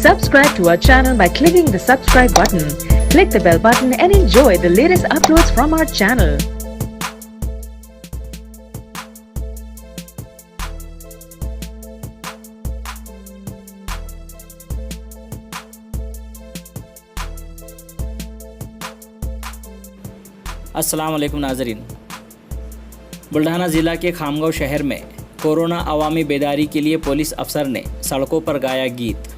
Subscribe to our channel by clicking the subscribe button. Click the bell button and enjoy the latest uploads from our channel. अस्सलाम वालेकुम नाज़रीन। बुल्ढाना ज़िला के खामगांव शहर में कोरोना अवामी बेदारी के लिए पुलिस अफसर ने सड़कों पर गाया गीत।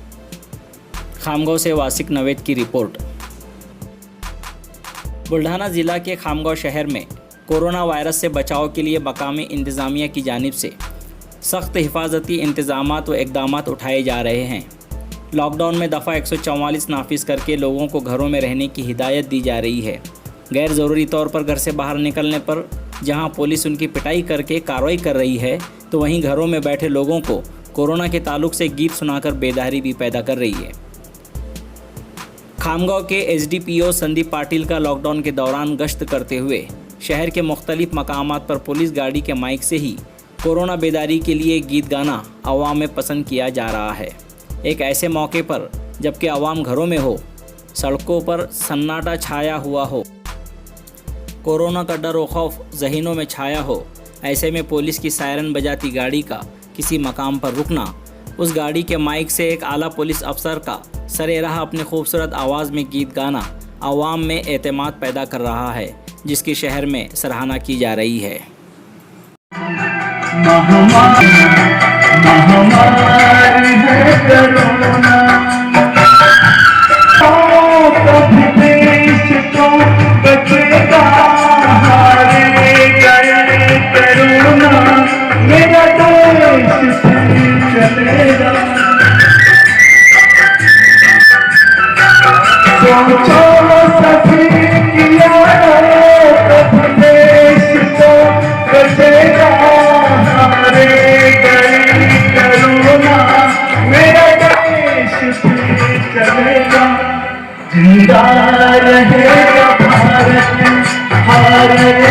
खामगांव से वासिक नवेद की रिपोर्ट। बुल्ढाना ज़िला के खामगांव शहर में कोरोना वायरस से बचाव के लिए मकामी इंतज़ामिया की जानिब से सख्त हिफाजती इंतज़ामात व इक़दामात उठाए जा रहे हैं। लॉकडाउन में दफ़ा 144 नाफिज करके लोगों को घरों में रहने की हिदायत दी जा रही है। गैर ज़रूरी तौर पर घर से बाहर निकलने पर जहां पुलिस उनकी पिटाई करके कार्रवाई कर रही है, तो वहीं घरों में बैठे लोगों को कोरोना के ताल्लुक से गीत सुनाकर बेदारी भी पैदा कर रही है। खामगांव के एसडीपीओ संदीप पाटिल का लॉकडाउन के दौरान गश्त करते हुए शहर के मुख्तलिफ मकामात पर पुलिस गाड़ी के माइक से ही कोरोना बेदारी के लिए गीत गाना अवाम में पसंद किया जा रहा है। एक ऐसे मौके पर जबकि अवाम घरों में हो, सड़कों पर सन्नाटा छाया हुआ हो, कोरोना का डर व खौफ ज़हनों में छाया हो, ऐसे में पुलिस की सायरन बजाती गाड़ी का किसी मकाम पर रुकना, उस गाड़ी के माइक से एक आला पुलिस अफसर का सरे राह अपनी खूबसूरत आवाज़ में गीत गाना आवाम में एतमाद पैदा कर रहा है, जिसकी शहर में सराहना की जा रही है। जिंदा रहेगा भारत,